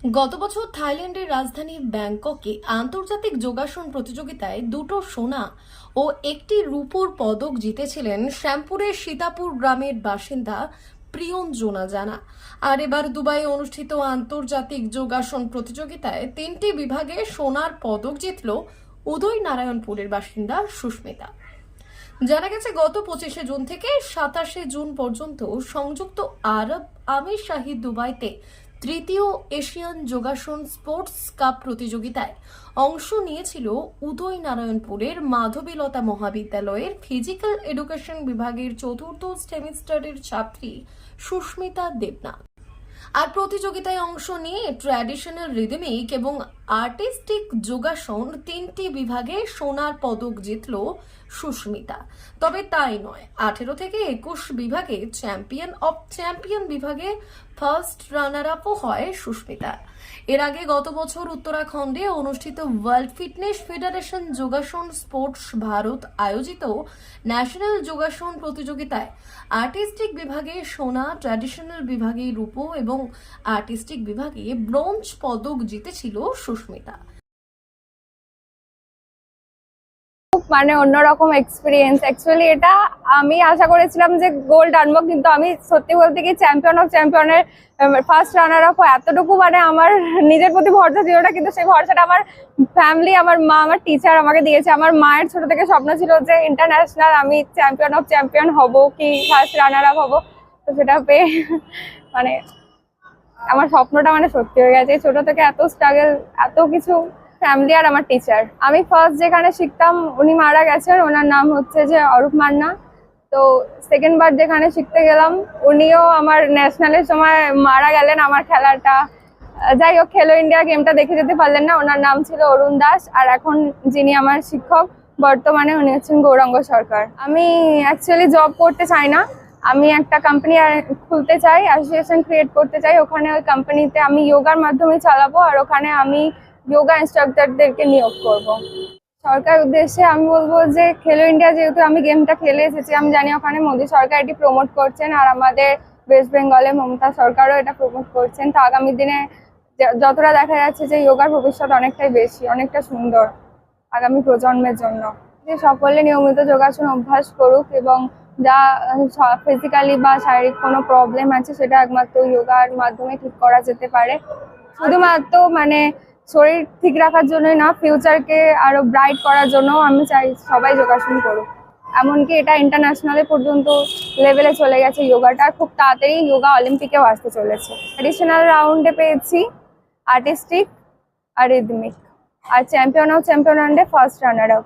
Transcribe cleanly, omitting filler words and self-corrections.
গত বছর থাইল্যান্ডের রাজধানী ব্যাংককে আন্তর্জাতিক যোগাসন প্রতিযোগিতায় দুটো সোনা ও একটি রূপোর পদক জিতেছিলেন শ্যামপুরের সীতাপুর গ্রামের বাসিন্দা প্রিয়ঞ্জনা জানা। আর এবার দুবাইয়ে অনুষ্ঠিত আন্তর্জাতিক যোগাসন প্রতিযোগিতায় 3টি বিভাগে সোনার পদক জিতল উদয় নারায়ণপুরের বাসিন্দা সুস্মিতা। জানা গেছে গত 25শে জুন থেকে 27শে জুন পর্যন্ত সংযুক্ত আরব আমিরশাহী দুবাইতে তৃতীয় এশিয়ান যোগাসন স্পোর্টস কাপ প্রতিযোগিতায় অংশ নিয়েছিল উদয় নারায়ণপুরের মাধবীলতা মহাবিদ্যালয়ের ফিজিক্যাল এডুকেশন বিভাগের চতুর্থ সেমিস্টারের ছাত্রী সুস্মিতা দেবনাথ। আর প্রতিযোগিতায় অংশ নিয়ে ট্র্যাডিশনাল রিদমিক এবং আর্টিস্টিক যোগাসন 3টি বিভাগে সোনার পদক জিতল সুস্মিতা। তবে তাই নয়, 18 থেকে 21 বিভাগে চ্যাম্পিয়ন বিভাগে ফার্স্ট রানার আপও হয় সুস্মিতা। এর আগে গত বছর উত্তরাখণ্ডে অনুষ্ঠিত ওয়ার্ল্ড ফিটনেস ফেডারেশন যোগাসন স্পোর্টস ভারত আয়োজিত ন্যাশনাল যোগাসন প্রতিযোগিতায় আর্টিস্টিক বিভাগে সোনা, ট্র্যাডিশনাল বিভাগে রূপো এবং আর্টিস্টিক বিভাগে ব্রোঞ্জ পদক জিতেছিল সুস্মিতা। মানে অন্যরকম এক্সপিরিয়েন্স। অ্যাকচুয়ালি এটা আমি আশা করেছিলাম যে গোল্ড আনবো, কিন্তু আমি সত্যি বলতে কি চ্যাম্পিয়ন অফ চ্যাম্পিয়নের ফার্স্ট রানার আপ এতটুকু মানে আমার নিজের প্রতি ভরসা ছিল না, কিন্তু সেই ভরসাটা আমার ফ্যামিলি, আমার মা, আমার টিচার আমাকে দিয়েছে। আমার মায়ের ছোট থেকে স্বপ্ন ছিল যে ইন্টারন্যাশনাল আমি চ্যাম্পিয়ন অফ চ্যাম্পিয়ন হব কি ফার্স্ট রানার আপ হবো, তো সেটা পেয়ে মানে আমার স্বপ্নটা মানে সত্যি হয়ে গেছে। ছোট থেকে এত স্ট্রাগল, এত কিছু, ফ্যামিলি আর আমার টিচার। আমি ফার্স্ট যেখানে শিখতাম উনি মারা গেছেন, ওনার নাম হচ্ছে যে অরূপ মান্না। তো সেকেন্ড বার যেখানে শিখতে গেলাম উনিও আমার ন্যাশনালের সময় মারা গেলেন আমার খেলাটা। যাই হোক, খেলো ইন্ডিয়া গেমটা দেখে যেতে পারলেন না। ওনার নাম ছিল অরুণ দাস, আর এখন যিনি আমার শিক্ষক বর্তমানে উনি হচ্ছেন গৌরাঙ্গ সরকার। আমি অ্যাকচুয়ালি জব করতে চাই না, আমি একটা কোম্পানি খুলতে চাই, অ্যাসোসিয়েশন ক্রিয়েট করতে চাই। ওখানে ওই কোম্পানিতে আমি যোগার মাধ্যমে চালাবো, আর ওখানে আমি যোগা ইনস্ট্রাক্টরদেরকে নিয়োগ করব। সরকার উদ্দেশ্যে আমি বলবো যে খেলো ইন্ডিয়া, যেহেতু আমি গেমটা খেলে এসেছি, আমি জানি ওখানে মোদী সরকার এটি প্রমোট করছেন, আর আমাদের ওয়েস্ট বেঙ্গলে মমতা সরকারও এটা প্রমোট করছেন। তো আগামী দিনে যতটা দেখা যাচ্ছে যে যোগার ভবিষ্যৎ অনেকটাই বেশি, অনেকটা সুন্দর আগামী প্রজন্মের জন্য। যে সকলে নিয়মিত যোগাসন অভ্যাস করুক এবং যা ফিজিক্যালি বা শারীরিক কোনো প্রবলেম আছে সেটা একমাত্র যোগার মাধ্যমে ঠিক করা যেতে পারে। শুধুমাত্র মানে শরীর ঠিক রাখার জন্যই না, ফিউচারকে আরো ব্রাইট করার জন্য আমি চাই সবাই যোগাসন করুক। এমনকি এটা ইন্টারন্যাশনালে পর্যন্ত লেভেলে চলে গেছে যোগাটা, খুব তাড়াতাড়ি যোগা অলিম্পিকেও আসতে চলেছে। ট্র্যাডিশনাল রাউন্ডে পেয়েছি আর্টিস্টিক আর রিদমিক, আর চ্যাম্পিয়ন অফ চ্যাম্পিয়ন রাউন্ডে ফার্স্ট রানার আপ।